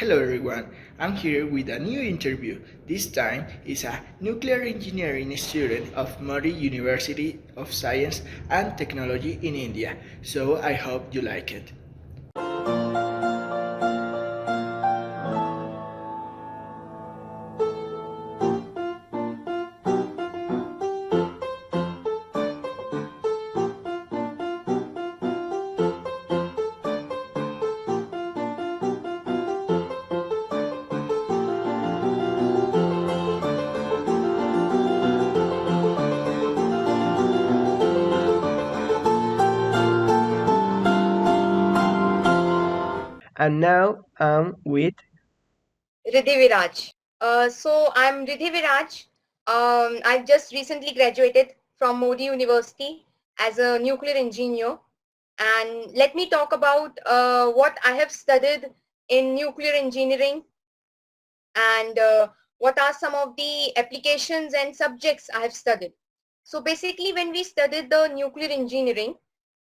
Hello everyone, I'm here with a new interview. This time is a nuclear engineering student of MODY University of Science and Technology in India, so I hope you like it. And now I'm with Ridhi V.Raaj. So I'm Ridhi V.Raaj. I just recently graduated from MODY University as a nuclear engineer. And let me talk about what I have studied in nuclear engineering and what are some of the applications and subjects I have studied. So basically, when we studied the nuclear engineering,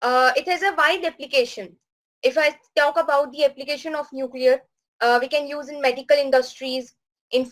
it has a wide application. If I talk about the application of nuclear, we can use in medical industries, in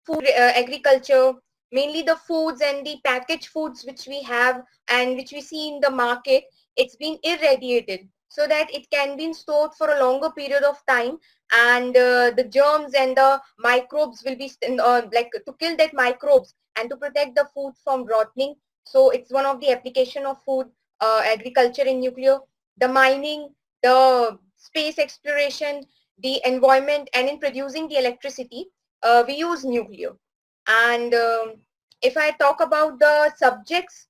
food agriculture, mainly the foods and the packaged foods which we have and which we see in the market. It's been irradiated so that it can be stored for a longer period of time, and the germs and the microbes will be like to kill that microbes and to protect the food from rotting. So it's one of the application of food agriculture in nuclear. The mining, the space exploration, the environment, and in producing the electricity, we use nuclear. And if I talk about the subjects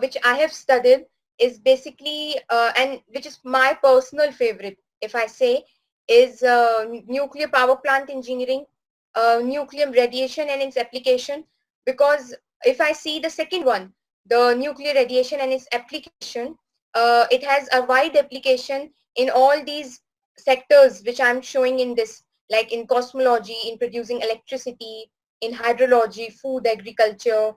which I have studied, is basically and which is my personal favorite, if I say, is nuclear power plant engineering, nuclear radiation and its application. Because if I see the second one, the nuclear radiation and its application, it has a wide application in all these sectors which I'm showing in this, like in cosmology, in producing electricity, in hydrology, food, agriculture.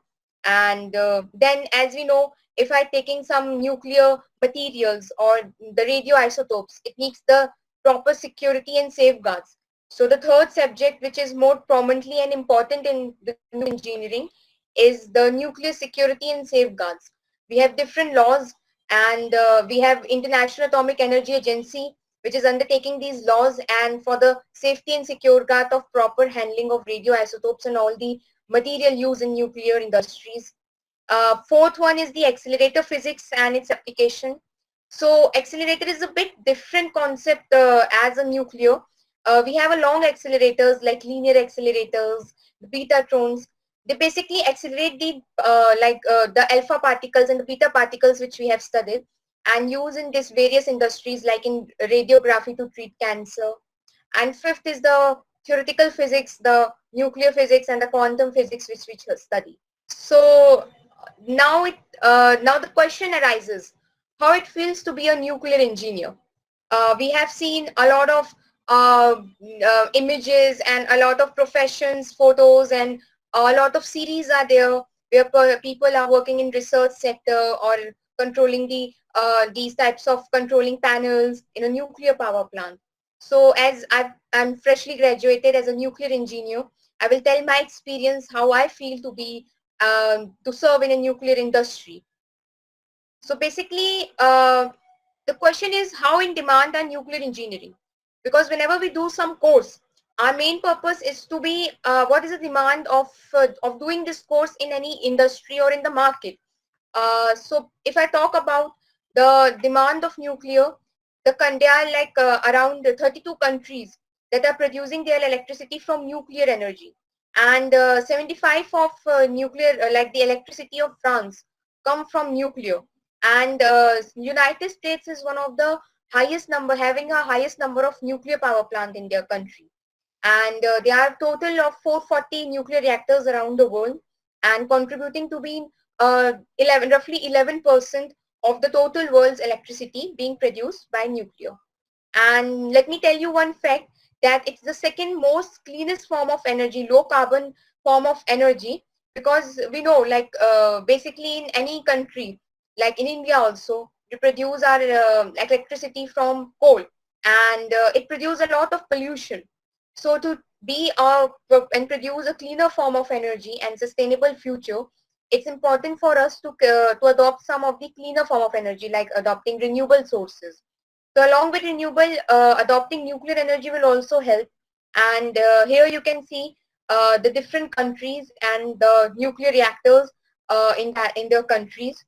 And then, as we know, if I taking some nuclear materials or the radioisotopes, it needs the proper security and safeguards. So the third subject, which is more prominently and important in the engineering, is the nuclear security and safeguards. We have different laws, and we have International Atomic Energy Agency, which is undertaking these laws and for the safety and secure guard of proper handling of radioisotopes and all the material used in nuclear industries. Fourth one is the accelerator physics and its application. So accelerator is a bit different concept as a nuclear. We have a long accelerators like linear accelerators, the betatrons. They basically accelerate the alpha particles and the beta particles which we have studied and use in this various industries like in radiography to treat cancer. And fifth is the theoretical physics, the nuclear physics and the quantum physics which we study. So now the question arises, how it feels to be a nuclear engineer. We have seen a lot of images and a lot of professions, photos, and a lot of series are there where people are working in research sector or controlling these types of controlling panels in a nuclear power plant. So as I'm freshly graduated as a nuclear engineer, I will tell my experience how I feel to serve in a nuclear industry. So basically, the question is how in demand are nuclear engineering? Because whenever we do some course, our main purpose is to be what is the demand of doing this course in any industry or in the market. So if I talk about the demand of nuclear, there are like around 32 countries that are producing their electricity from nuclear energy, and 75 of nuclear, like the electricity of France, come from nuclear. And United States is one of the highest number, having a highest number of nuclear power plant in their country. And there are total of 440 nuclear reactors around the world and contributing to being roughly 11% of the total world's electricity being produced by nuclear. And let me tell you one fact, that it's the second most cleanest form of energy, low carbon form of energy, because we know, like basically in any country, like in India also, we produce our electricity from coal, and it produces a lot of pollution. So to be and produce a cleaner form of energy and sustainable future, it's important for us to adopt some of the cleaner form of energy, like adopting renewable sources. So along with renewable, adopting nuclear energy will also help. And here you can see the different countries and the nuclear reactors in their countries.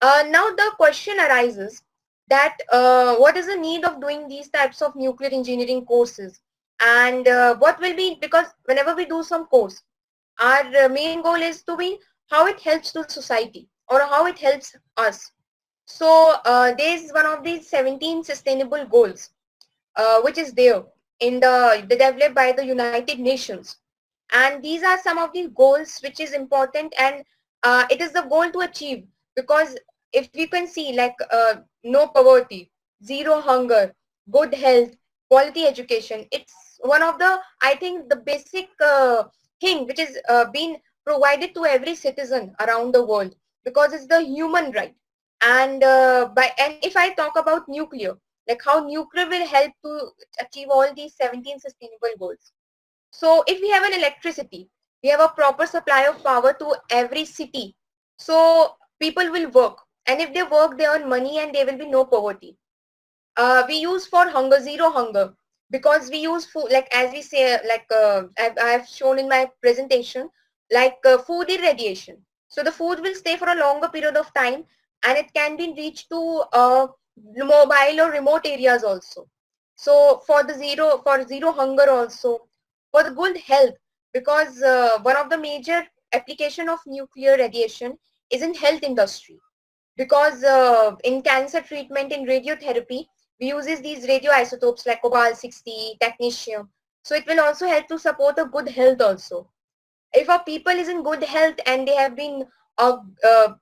Now the question arises that what is the need of doing these types of nuclear engineering courses, and what will be, because whenever we do some course, our main goal is to be how it helps to society or how it helps us. So there is one of these 17 sustainable goals which is there in the developed by the United Nations, and these are some of the goals which is important, and it is the goal to achieve, because if we can see like no poverty, zero hunger, good health, quality education, it's one of the, I think, the basic thing which is being provided to every citizen around the world, because it's the human right. And and if I talk about nuclear, like how nuclear will help to achieve all these 17 sustainable goals. So if we have an electricity, we have a proper supply of power to every city. So people will work. And if they work, they earn money and there will be no poverty. We use for hunger, zero hunger, because we use food, like as we say, like I have shown in my presentation, like food irradiation. So the food will stay for a longer period of time, and it can be reached to mobile or remote areas also. So for zero hunger also, for the good health, because one of the major application of nuclear radiation is in health industry, because in cancer treatment, in radiotherapy, we uses these radioisotopes like cobalt-60, technetium. So it will also help to support a good health also. If a people is in good health and they have been a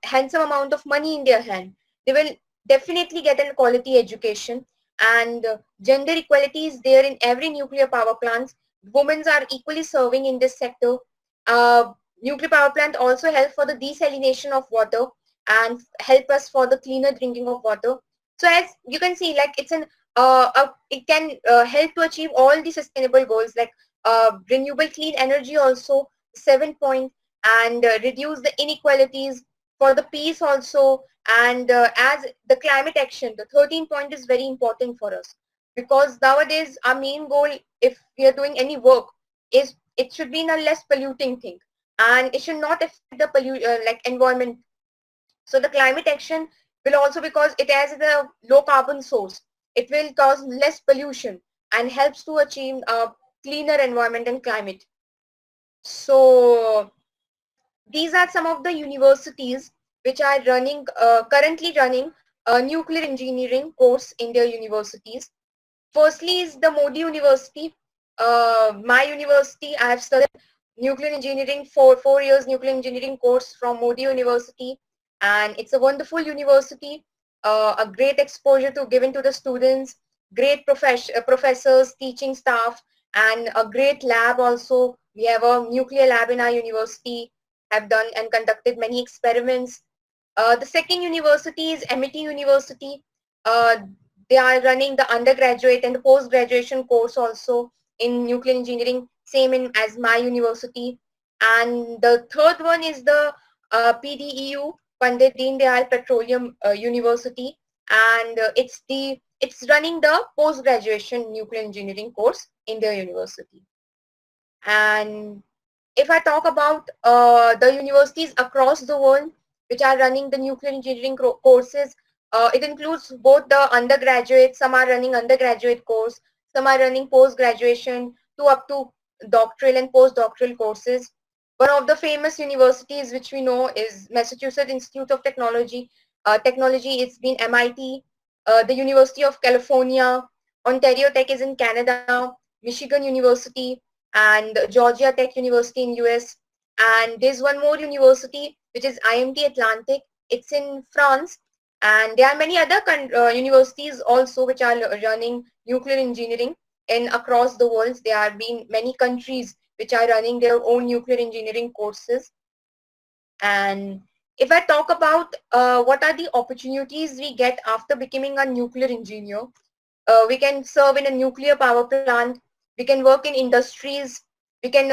handsome amount of money in their hand, they will definitely get a quality education. And gender equality is there in every nuclear power plants. Women are equally serving in this sector. uh, Nuclear power plant also help for the desalination of water and help us for the cleaner drinking of water. So as you can see, like it's it can help to achieve all the sustainable goals, like renewable clean energy also 7 point, and reduce the inequalities, for the peace also. And as the climate action, the 13 point is very important for us, because nowadays our main goal, if we are doing any work, is it should be in a less polluting thing, and it should not affect the like environment. So the climate action will also, because it has the low carbon source, it will cause less pollution and helps to achieve a cleaner environment and climate. So these are some of the universities which are currently running a nuclear engineering course in their universities. Firstly is the MODY University. My university, I have studied nuclear engineering for 4 years nuclear engineering course from MODY University, and it's a wonderful university, a great exposure to given to the students, great professors, teaching staff, and a great lab also. We have a nuclear lab in our university, have done and conducted many experiments. The second university is MIT University. Uh, they are running the undergraduate and the post-graduation course also in nuclear engineering, same as my university. And the third one is the PDEU, Pandit Deen Dayal Petroleum University, and it's running the post-graduation nuclear engineering course in their university. And if I talk about the universities across the world which are running the nuclear engineering courses, it includes both the undergraduate, some are running undergraduate course, some are running post-graduation to up to doctoral and postdoctoral courses. One of the famous universities which we know is Massachusetts Institute of Technology. Technology, it's been MIT, the University of California, Ontario Tech is in Canada, Michigan University, and Georgia Tech University in US. And there's one more university which is IMT Atlantic. It's in France. And there are many other universities also which are running nuclear engineering in across the world. There have been many countries which are running their own nuclear engineering courses. And if I talk about what are the opportunities we get after becoming a nuclear engineer, we can serve in a nuclear power plant. We can work in industries. We can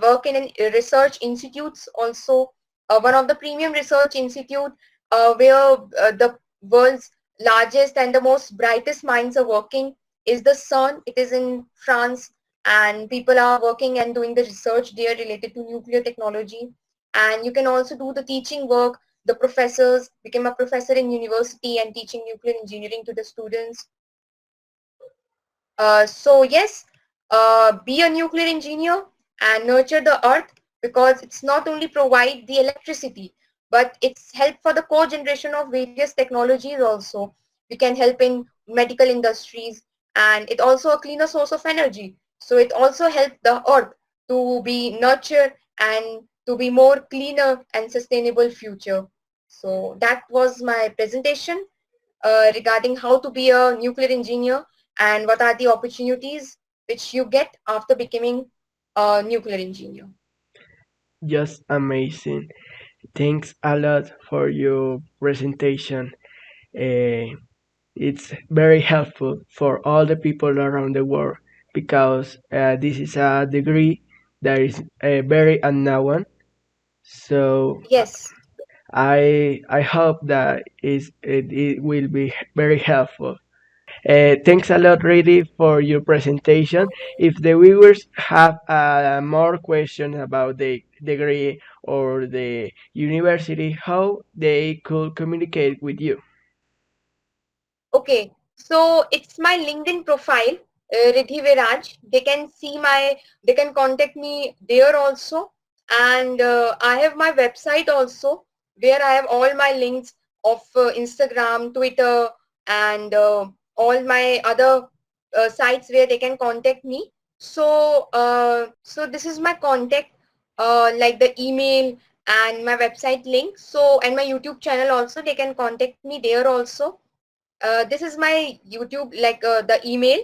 work in research institutes also. One of the premium research institute where the world's largest and the most brightest minds are working is the CERN. It is in France, and people are working and doing the research there related to nuclear technology. And you can also do the teaching work. The professors became a professor in university and teaching nuclear engineering to the students. So yes, be a nuclear engineer and nurture the earth, because it's not only provide the electricity, but it's help for the co-generation of various technologies also. We can help in medical industries, and it also a cleaner source of energy. So it also help the earth to be nurtured and to be more cleaner and sustainable future. So that was my presentation regarding how to be a nuclear engineer and what are the opportunities which you get after becoming a nuclear engineer. Just amazing. Thanks a lot for your presentation. Uh, it's very helpful for all the people around the world because this is a degree that is very unknown. So Yes. I hope that it will be very helpful. Thanks a lot, Rhidi, for your presentation. If the viewers have more questions about the degree or the university, how they could communicate with you? Okay, so it's my LinkedIn profile, Ridhi V.Raaj. They can contact me there also. And I have my website also, where I have all my links of Instagram, Twitter, and all my other sites where they can contact me. So, so this is my contact, like the email and my website link. So, and my YouTube channel also, they can contact me there also. This is my YouTube, like the email,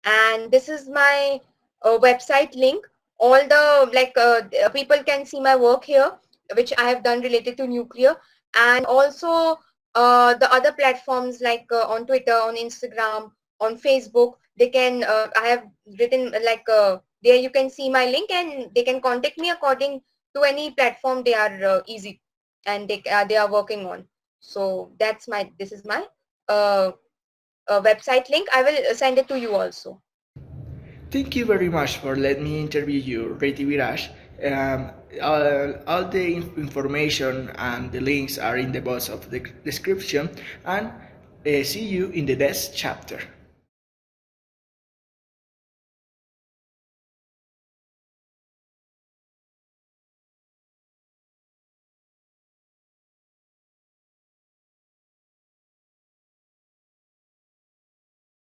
and this is my website link. All the people can see my work here, which I have done related to nuclear, and also the other platforms like on Twitter, on Instagram, on Facebook. They can I have written there you can see my link, and they can contact me according to any platform they are easy, and they are working on. So this is my uh, website link. I will send it to you also. Thank you very much for letting me interview you, Rhidi V.Raaj. All the information and the links are in the box of the description, and see you in the next chapter.